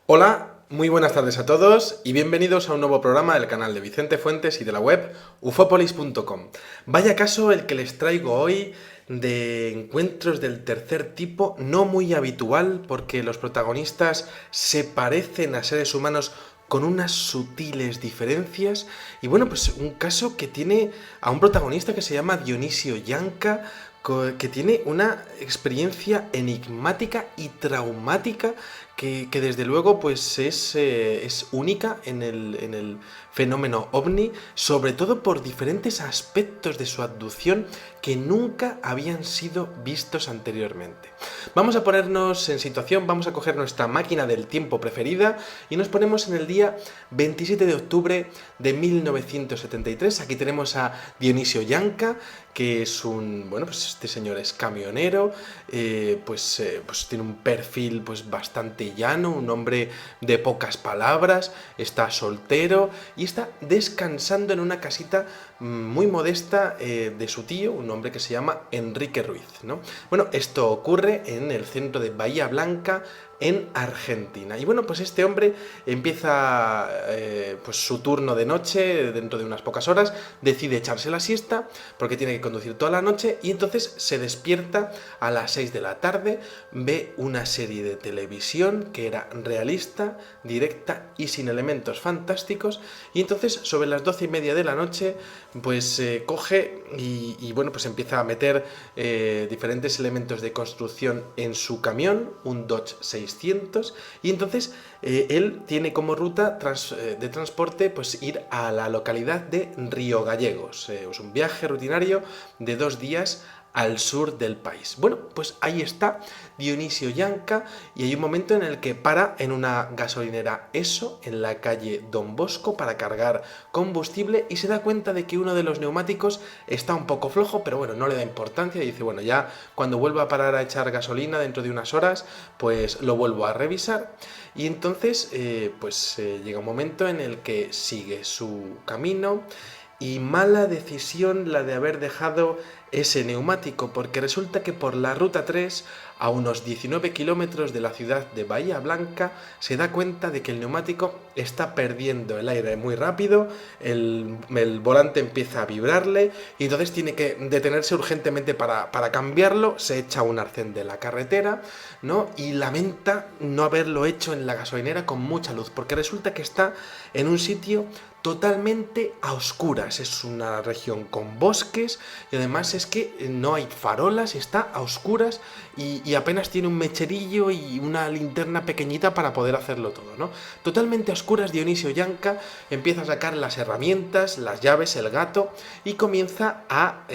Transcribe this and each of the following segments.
Hola, muy buenas tardes a todos y bienvenidos a un nuevo programa del canal de Vicente Fuentes y de la web ufopolis.com. Vaya caso el que les traigo hoy de encuentros del tercer tipo, no muy habitual porque los protagonistas se parecen a seres humanos con unas sutiles diferencias y bueno, pues un caso que tiene a un protagonista que se llama Dionisio Yanca, que tiene una experiencia enigmática y traumática que desde luego pues es única en el fenómeno ovni, sobre todo por diferentes aspectos de su abducción que nunca habían sido vistos anteriormente. Vamos a ponernos en situación, vamos a coger nuestra máquina del tiempo preferida y nos ponemos en el día 27 de octubre de 1973. Aquí tenemos a Dionisio Yanca, que es pues este señor es camionero, pues tiene un perfil pues bastante llano, un hombre de pocas palabras, está soltero y está descansando en una casita muy modesta de su tío, un hombre que se llama Enrique Ruiz, ¿no? Bueno, esto ocurre en el centro de Bahía Blanca, en Argentina. Y bueno, pues este hombre empieza pues su turno de noche, dentro de unas pocas horas, decide echarse la siesta porque tiene que conducir toda la noche y entonces se despierta a las 6 de la tarde, ve una serie de televisión que era realista, directa y sin elementos fantásticos y entonces sobre las 12:30 de la noche pues coge bueno, pues empieza a meter diferentes elementos de construcción en su camión, un Dodge 600, y entonces él tiene como ruta de transporte pues ir a la localidad de Río Gallegos. Es un viaje rutinario de 2 días al sur del país. Bueno, pues ahí está Dionisio Yanca y hay un momento en el que para en una gasolinera ESO en la calle Don Bosco para cargar combustible y se da cuenta de que uno de los neumáticos está un poco flojo, pero bueno, no le da importancia y dice, bueno, ya cuando vuelva a parar a echar gasolina dentro de unas horas, pues lo vuelvo a revisar y entonces llega un momento en el que sigue su camino y mala decisión la de haber dejado ese neumático, porque resulta que por la ruta 3, a unos 19 kilómetros de la ciudad de Bahía Blanca, se da cuenta de que el neumático está perdiendo el aire muy rápido, el volante empieza a vibrarle y entonces tiene que detenerse urgentemente para cambiarlo, se echa un arcén de la carretera, ¿no? Y lamenta no haberlo hecho en la gasolinera con mucha luz, porque resulta que está en un sitio totalmente a oscuras, es una región con bosques y además es que no hay farolas, está a oscuras y apenas tiene un mecherillo y una linterna pequeñita para poder hacerlo todo, ¿no? Totalmente a oscuras, Dionisio Yanca empieza a sacar las herramientas, las llaves, el gato y comienza a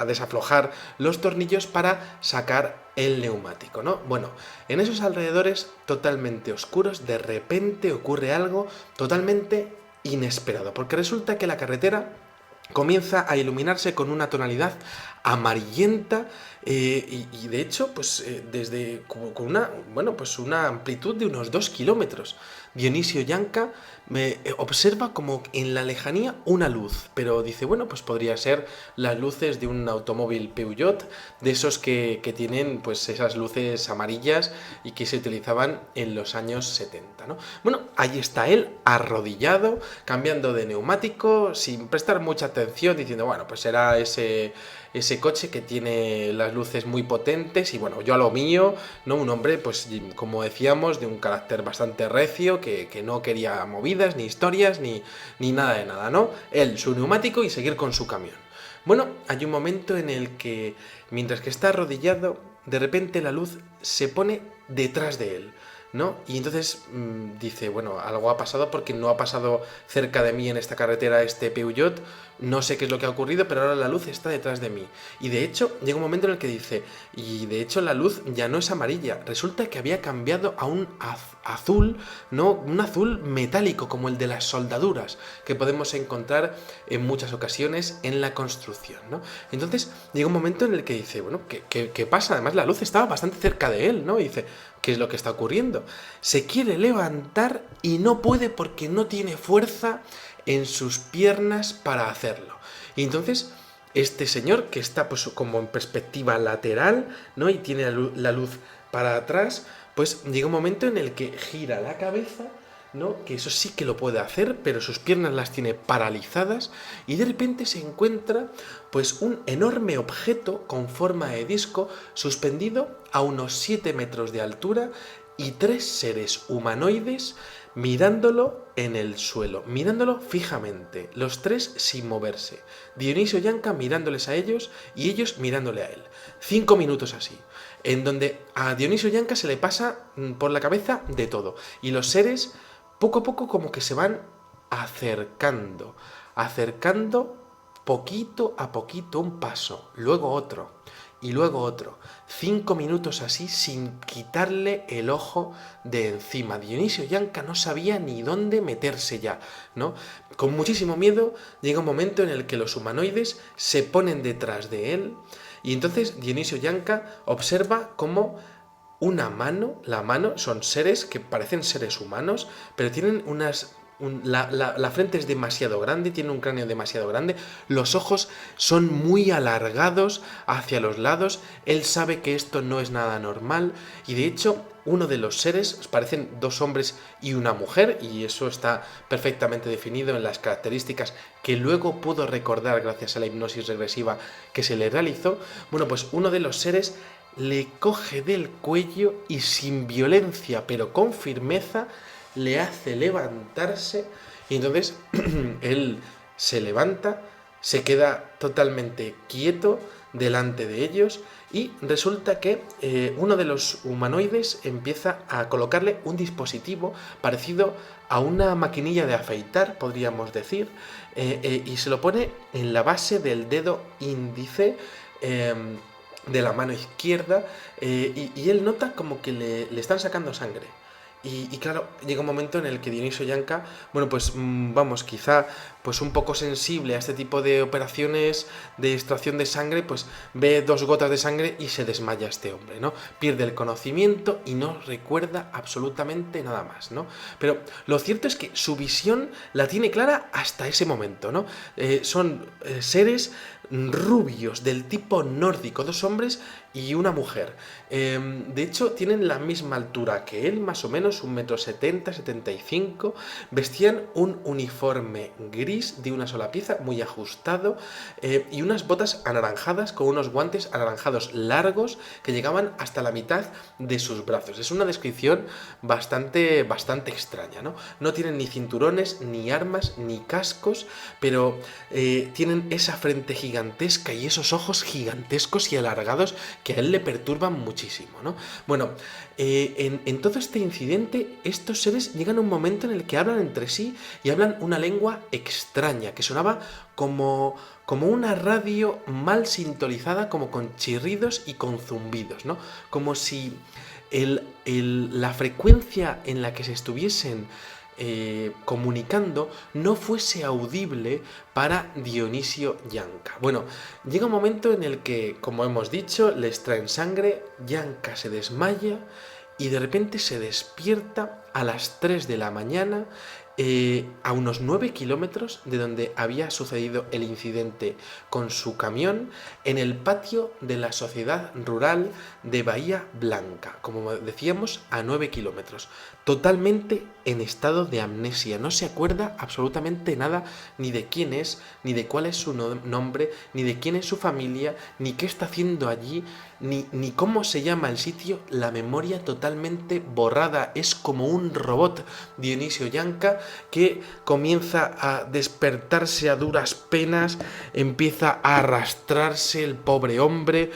desaflojar los tornillos para sacar el neumático, ¿no? Bueno, en esos alrededores totalmente oscuros, de repente ocurre algo totalmente inesperado, porque resulta que la carretera comienza a iluminarse con una tonalidad amarillenta y de hecho pues desde con una amplitud de unos 2 kilómetros. Dionisio Yanca observa como en la lejanía una luz, pero dice, bueno, pues podría ser las luces de un automóvil Peugeot, de esos que tienen pues esas luces amarillas y que se utilizaban en los años 70, ¿no? Bueno, ahí está él, arrodillado, cambiando de neumático, sin prestar mucha atención, diciendo, bueno, pues será ese coche que tiene las luces muy potentes y bueno, yo a lo mío, ¿no? Un hombre, pues como decíamos, de un carácter bastante recio, que no quería movidas, ni historias, ni nada de nada, ¿no? Él, su neumático y seguir con su camión. Bueno, hay un momento en el que, mientras que está arrodillado, de repente la luz se pone detrás de él, ¿no? Y entonces dice, bueno, algo ha pasado porque no ha pasado cerca de mí en esta carretera este Peugeot, no sé qué es lo que ha ocurrido, pero ahora la luz está detrás de mí. Y de hecho, llega un momento en el que dice, y de hecho la luz ya no es amarilla, resulta que había cambiado a un azul, ¿no? Un azul metálico, como el de las soldaduras, que podemos encontrar en muchas ocasiones en la construcción, ¿no? Entonces, llega un momento en el que dice, bueno, ¿qué pasa? Además, la luz estaba bastante cerca de él, ¿no? Y dice, ¿qué es lo que está ocurriendo? Se quiere levantar y no puede porque no tiene fuerza en sus piernas para hacerlo. Y entonces este señor, que está pues como en perspectiva lateral, ¿no? Y tiene la luz para atrás, pues llega un momento en el que gira la cabeza, ¿no? Que eso sí que lo puede hacer, pero sus piernas las tiene paralizadas y de repente se encuentra pues un enorme objeto con forma de disco suspendido a unos 7 metros de altura y 3 seres humanoides mirándolo en el suelo, mirándolo fijamente, los 3 sin moverse. Dionisio Yanca mirándoles a ellos y ellos mirándole a él. 5 minutos así, en donde a Dionisio Yanca se le pasa por la cabeza de todo y los seres poco a poco como que se van acercando poquito a poquito, un paso, luego otro y luego otro. 5 minutos así sin quitarle el ojo de encima. Dionisio Yanca no sabía ni dónde meterse ya, ¿no? Con muchísimo miedo llega un momento en el que los humanoides se ponen detrás de él y entonces Dionisio Yanca observa cómo una mano, la mano, son seres que parecen seres humanos, pero tienen la frente es demasiado grande, tiene un cráneo demasiado grande, los ojos son muy alargados hacia los lados, él sabe que esto no es nada normal y de hecho uno de los seres, parecen 2 hombres y una mujer y eso está perfectamente definido en las características que luego pudo recordar gracias a la hipnosis regresiva que se le realizó. Bueno, pues uno de los seres le coge del cuello y sin violencia, pero con firmeza, le hace levantarse y entonces él se levanta, se queda totalmente quieto delante de ellos y resulta que uno de los humanoides empieza a colocarle un dispositivo parecido a una maquinilla de afeitar, podríamos decir, y se lo pone en la base del dedo índice de la mano izquierda y él nota como que le están sacando sangre. Y claro, llega un momento en el que Dionisio Yanca, bueno, pues vamos, quizá pues un poco sensible a este tipo de operaciones de extracción de sangre, pues ve 2 gotas de sangre y se desmaya este hombre, ¿no? Pierde el conocimiento y no recuerda absolutamente nada más, ¿no? Pero lo cierto es que su visión la tiene clara hasta ese momento, ¿no? Son seres rubios del tipo nórdico, 2 hombres y una mujer. De hecho, tienen la misma altura que él, más o menos, 1,70 m, 75. Vestían un uniforme gris de una sola pieza, muy ajustado, y unas botas anaranjadas con unos guantes anaranjados largos que llegaban hasta la mitad de sus brazos. Es una descripción bastante extraña, ¿no? No tienen ni cinturones, ni armas, ni cascos, pero tienen esa frente gigantesca y esos ojos gigantescos y alargados que a él le perturban muchísimo, ¿no? Bueno, en todo este incidente, estos seres llegan a un momento en el que hablan entre sí y hablan una lengua extraña, que sonaba como una radio mal sintonizada, como con chirridos y con zumbidos, ¿no? Como si la frecuencia en la que se estuviesen comunicando no fuese audible para Dionisio Yanca. Bueno, llega un momento en el que, como hemos dicho, le extraen sangre, Yanca se desmaya y de repente se despierta a las 3 de la mañana a unos 9 kilómetros de donde había sucedido el incidente con su camión, en el patio de la Sociedad Rural de Bahía Blanca, como decíamos, a 9 kilómetros. Totalmente en estado de amnesia, no se acuerda absolutamente nada, ni de quién es, ni de cuál es su nombre, ni de quién es su familia, ni qué está haciendo allí, ni cómo se llama el sitio. La memoria totalmente borrada, es como un robot. Dionisio Yanca, que comienza a despertarse a duras penas, empieza a arrastrarse el pobre hombre,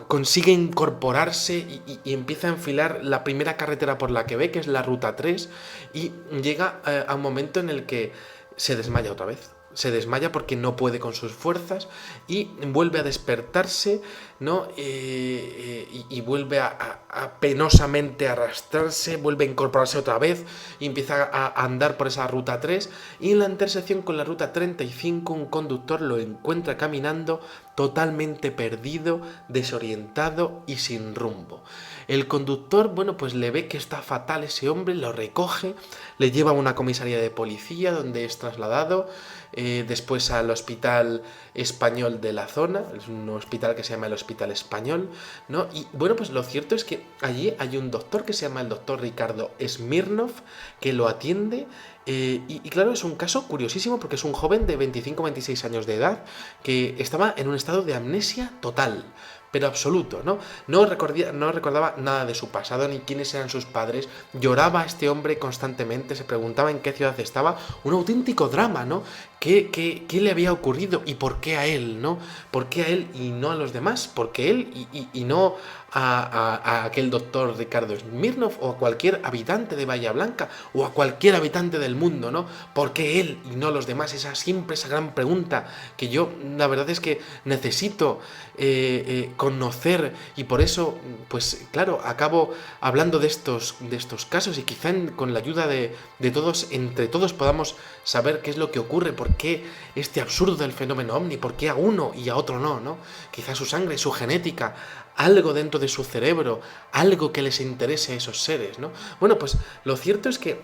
consigue incorporarse y empieza a enfilar la primera carretera por la que ve, que es la ruta 3, y llega a un momento en el que se desmaya otra vez. Se desmaya porque no puede con sus fuerzas y vuelve a despertarse, ¿no? Y vuelve a penosamente arrastrarse, vuelve a incorporarse otra vez y empieza a andar por esa ruta 3 y en la intersección con la ruta 35 un conductor lo encuentra caminando totalmente perdido, desorientado y sin rumbo. El conductor, bueno, pues le ve que está fatal ese hombre, lo recoge, le lleva a una comisaría de policía donde es trasladado, después al hospital español de la zona, es un hospital que se llama el Hospital Español, ¿no? Y bueno, pues lo cierto es que allí hay un doctor que se llama el doctor Ricardo Smirnov, que lo atiende. Y claro, es un caso curiosísimo porque es un joven de 25-26 años de edad que estaba en un estado de amnesia total, pero absoluto, ¿no? No recordaba nada de su pasado ni quiénes eran sus padres. Lloraba este hombre constantemente, se preguntaba en qué ciudad estaba. Un auténtico drama, ¿no? ¿Qué le había ocurrido y por qué a él, ¿no? ¿Por qué a él y no a los demás? ¿Por qué él y no a aquel doctor Ricardo Smirnov o a cualquier habitante de Bahía Blanca o a cualquier habitante del mundo, ¿no? ¿Por qué él y no los demás? Siempre esa gran pregunta que yo, la verdad es que necesito conocer, y por eso, pues claro, acabo hablando de estos casos, y quizá con la ayuda de todos, entre todos podamos saber qué es lo que ocurre, por qué este absurdo del fenómeno ovni, por qué a uno y a otro no, ¿no? Quizá su sangre, su genética, algo dentro de su cerebro, algo que les interese a esos seres, ¿no? Bueno, pues lo cierto es que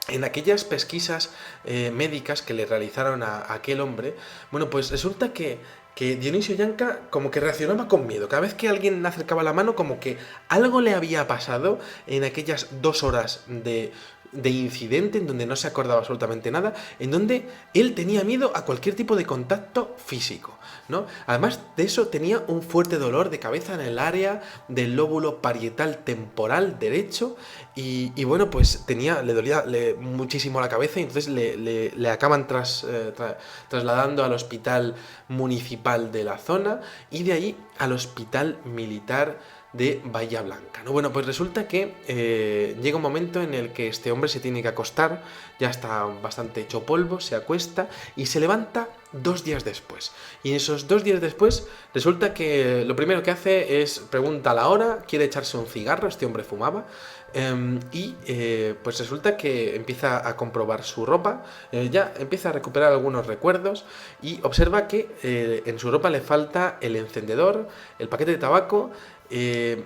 en aquellas pesquisas médicas que le realizaron a aquel hombre, bueno, pues resulta que Dionisio Yanca como que reaccionaba con miedo. Cada vez que alguien le acercaba la mano, como que algo le había pasado en aquellas 2 horas de incidente en donde no se acordaba absolutamente nada, en donde él tenía miedo a cualquier tipo de contacto físico, ¿no? Además de eso, tenía un fuerte dolor de cabeza en el área del lóbulo parietal temporal derecho y bueno, pues le dolía muchísimo la cabeza, y entonces le acaban trasladando al hospital municipal de la zona y de ahí al hospital militar de Bahía Blanca, ¿no? Bueno, pues resulta que llega un momento en el que este hombre se tiene que acostar, ya está bastante hecho polvo, se acuesta y se levanta 2 días después. Y en esos 2 días después resulta que lo primero que hace es pregunta la hora, quiere echarse un cigarro, este hombre fumaba, pues resulta que empieza a comprobar su ropa, ya empieza a recuperar algunos recuerdos y observa que en su ropa le falta el encendedor, el paquete de tabaco,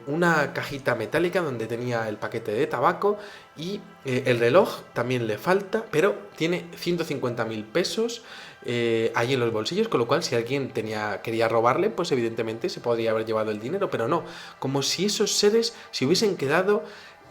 una cajita metálica donde tenía el paquete de tabaco y el reloj también le falta, pero tiene 150.000 pesos ahí en los bolsillos, con lo cual si alguien quería robarle, pues evidentemente se podría haber llevado el dinero, pero no, como si esos seres se hubiesen quedado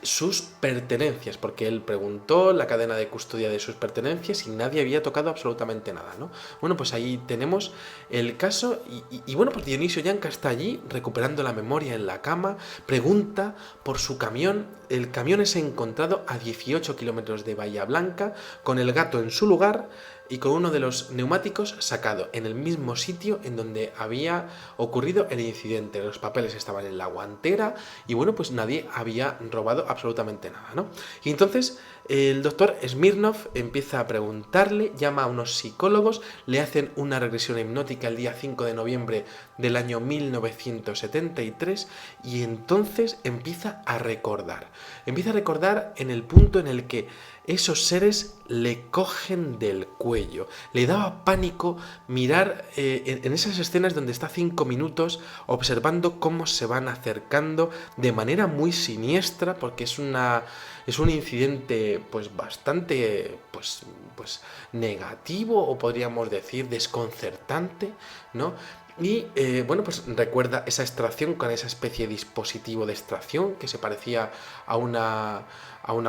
sus pertenencias, porque él preguntó la cadena de custodia de sus pertenencias y nadie había tocado absolutamente nada, ¿no? Bueno, pues ahí tenemos el caso y bueno, pues Dionisio Yanca está allí recuperando la memoria en la cama, pregunta por su camión, el camión es encontrado a 18 kilómetros de Bahía Blanca, con el gato en su lugar y con uno de los neumáticos sacado en el mismo sitio en donde había ocurrido el incidente. Los papeles estaban en la guantera y bueno, pues nadie había robado absolutamente nada, ¿no? Y entonces el doctor Smirnov empieza a preguntarle, llama a unos psicólogos, le hacen una regresión hipnótica el día 5 de noviembre del año 1973 y entonces empieza a recordar en el punto en el que esos seres le cogen del cuello. Le daba pánico mirar en esas escenas donde está 5 minutos observando cómo se van acercando de manera muy siniestra, porque es un incidente pues bastante pues negativo, o podríamos decir desconcertante, ¿no? Y bueno, pues recuerda esa extracción con esa especie de dispositivo de extracción que se parecía a una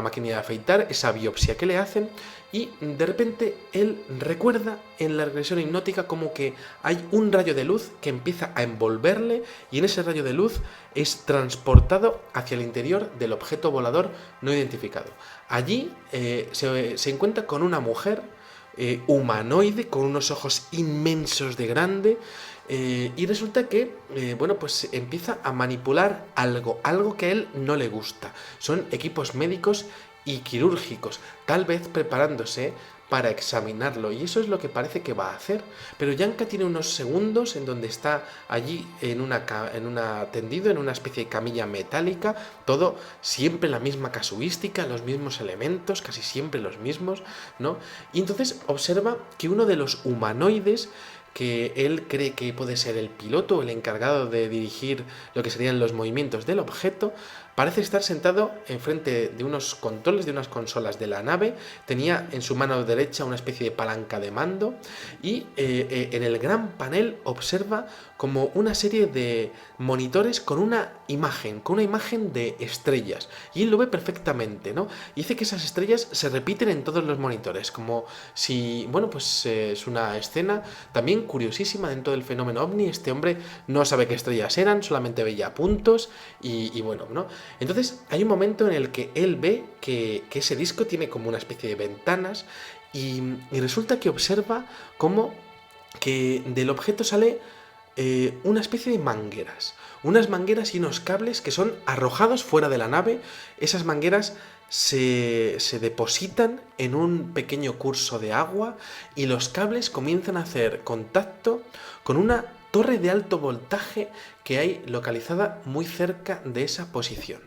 máquina de afeitar, esa biopsia que le hacen, y de repente él recuerda en la regresión hipnótica como que hay un rayo de luz que empieza a envolverle y en ese rayo de luz es transportado hacia el interior del objeto volador no identificado. Allí se encuentra con una mujer humanoide con unos ojos inmensos de grande. Y resulta que, bueno, pues empieza a manipular algo que a él no le gusta. Son equipos médicos y quirúrgicos, tal vez preparándose para examinarlo, y eso es lo que parece que va a hacer. Pero Yanka tiene unos segundos en donde está allí tendido en una especie de camilla metálica, todo siempre la misma casuística, los mismos elementos, casi siempre los mismos, ¿no? Y entonces observa que uno de los humanoides que él cree que puede ser el piloto, el encargado de dirigir lo que serían los movimientos del objeto, parece estar sentado enfrente de unos controles, de unas consolas de la nave. Tenía en su mano derecha una especie de palanca de mando y en el gran panel observa como una serie de monitores con una imagen de estrellas. Y él lo ve perfectamente, ¿no? Y dice que esas estrellas se repiten en todos los monitores, como si, bueno, pues es una escena también curiosísima dentro del fenómeno ovni. Este hombre no sabe qué estrellas eran, solamente veía puntos y bueno, ¿no? Entonces hay un momento en el que él ve que ese disco tiene como una especie de ventanas y resulta que observa como que del objeto sale una especie de mangueras. Unas mangueras y unos cables que son arrojados fuera de la nave. Esas mangueras se depositan en un pequeño curso de agua y los cables comienzan a hacer contacto con una torre de alto voltaje que hay localizada muy cerca de esa posición.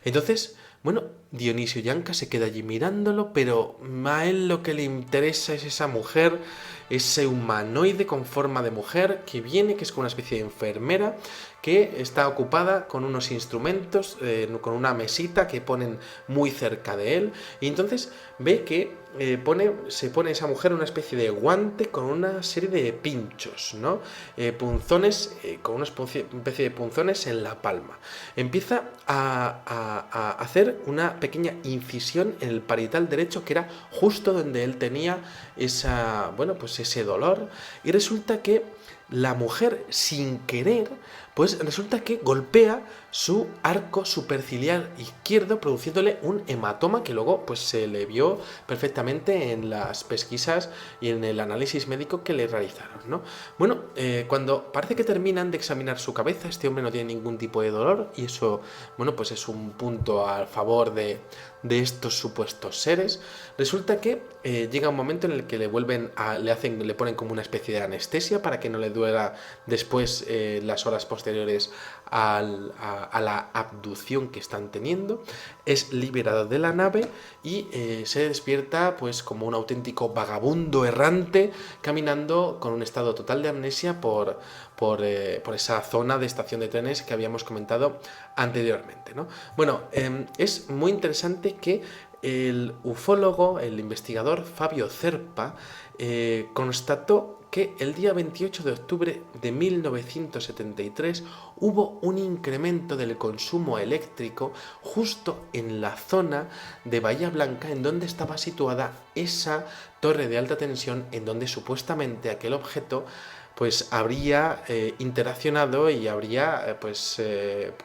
Entonces, bueno, Dionisio Yanca se queda allí mirándolo, pero a él lo que le interesa es esa mujer, ese humanoide con forma de mujer que viene, que es como una especie de enfermera, que está ocupada con unos instrumentos, con una mesita que ponen muy cerca de él, y entonces ve que se pone esa mujer una especie de guante con una serie de pinchos, ¿no? Punzones, con una especie de punzones en la palma. Empieza a hacer una pequeña incisión en el parietal derecho, que era justo donde él tenía ese dolor, y resulta que la mujer, sin querer, pues resulta que golpea su arco superciliar izquierdo, produciéndole un hematoma que luego pues se le vio perfectamente en las pesquisas y en el análisis médico que le realizaron, ¿no? Bueno, cuando parece que terminan de examinar su cabeza, este hombre no tiene ningún tipo de dolor, y eso, bueno, pues es un punto a favor de estos supuestos seres. Resulta que llega un momento en el que le ponen como una especie de anestesia para que no le duela después las horas posteriores a la abducción que están teniendo. Es liberado de la nave y se despierta pues como un auténtico vagabundo errante, caminando con un estado total de amnesia por esa zona de estación de trenes que habíamos comentado anteriormente, ¿no? Bueno, es muy interesante que el ufólogo, el investigador Fabio Zerpa, constató que el día 28 de octubre de 1973 hubo un incremento del consumo eléctrico justo en la zona de Bahía Blanca, en donde estaba situada esa torre de alta tensión, en donde supuestamente aquel objeto pues habría interaccionado y habría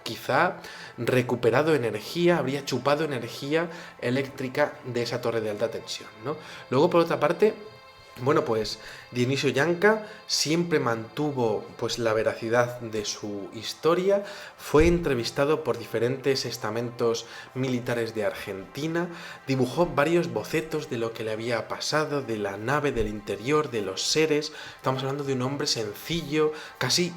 quizá recuperado energía, habría chupado energía eléctrica de esa torre de alta tensión, ¿no? Luego, por otra parte, bueno, pues Dionisio Yanca siempre mantuvo pues la veracidad de su historia. Fue entrevistado por diferentes estamentos militares de Argentina, dibujó varios bocetos de lo que le había pasado, de la nave, del interior, de los seres. Estamos hablando de un hombre sencillo, casi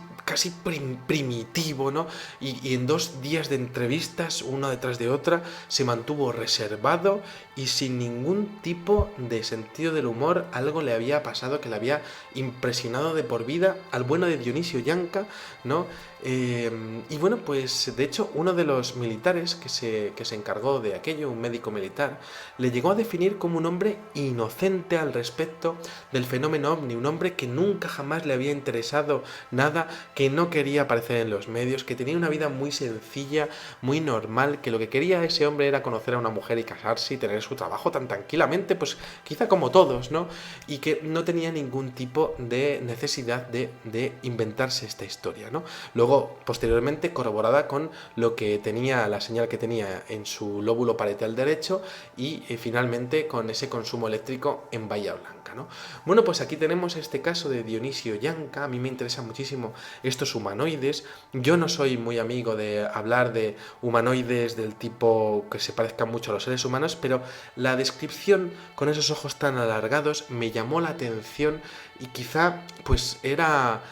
primitivo, ¿no? Y en 2 días de entrevistas, una detrás de otra, se mantuvo reservado y sin ningún tipo de sentido del humor. Algo le había pasado que le había impresionado de por vida al bueno de Dionisio Yanca, ¿no? Y bueno, pues de hecho uno de los militares que se encargó de aquello, un médico militar, le llegó a definir como un hombre inocente al respecto del fenómeno ovni, un hombre que nunca jamás le había interesado nada, que no quería aparecer en los medios, que tenía una vida muy sencilla, muy normal, que lo que quería ese hombre era conocer a una mujer y casarse y tener su trabajo tan tranquilamente, pues quizá como todos, ¿no? Y que no tenía ningún tipo de necesidad de inventarse esta historia, ¿no? Luego, posteriormente, corroborada con lo que tenía, la señal que tenía en su lóbulo parietal derecho y finalmente con ese consumo eléctrico en Bahía Blanca, ¿no? Bueno, pues aquí tenemos este caso de Dionisio Yanca. A mí me interesan muchísimo estos humanoides. Yo no soy muy amigo de hablar de humanoides del tipo que se parezcan mucho a los seres humanos, pero la descripción con esos ojos tan alargados me llamó la atención y quizá pues era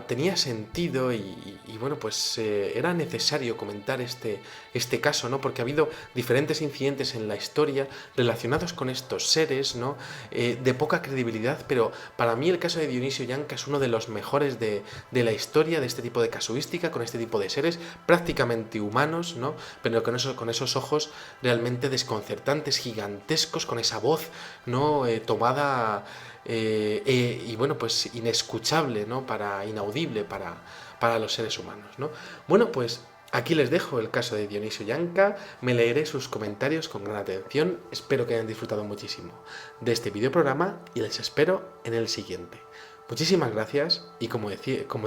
tenía sentido y bueno, pues era necesario comentar este caso, ¿no? Porque ha habido diferentes incidentes en la historia relacionados con estos seres, ¿no? De poca credibilidad, pero para mí el caso de Dionisio Llanca es uno de los mejores de la historia, de este tipo de casuística, con este tipo de seres prácticamente humanos, ¿no? Pero con esos ojos realmente desconcertantes, gigantescos, con esa voz, ¿no? Tomada y bueno, pues inescuchable, ¿no? Inaudible para los seres humanos, ¿no? Bueno, pues aquí les dejo el caso de Dionisio Llanca, me leeré sus comentarios con gran atención, espero que hayan disfrutado muchísimo de este videoprograma y les espero en el siguiente. Muchísimas gracias y como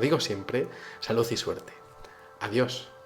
digo siempre, salud y suerte. Adiós.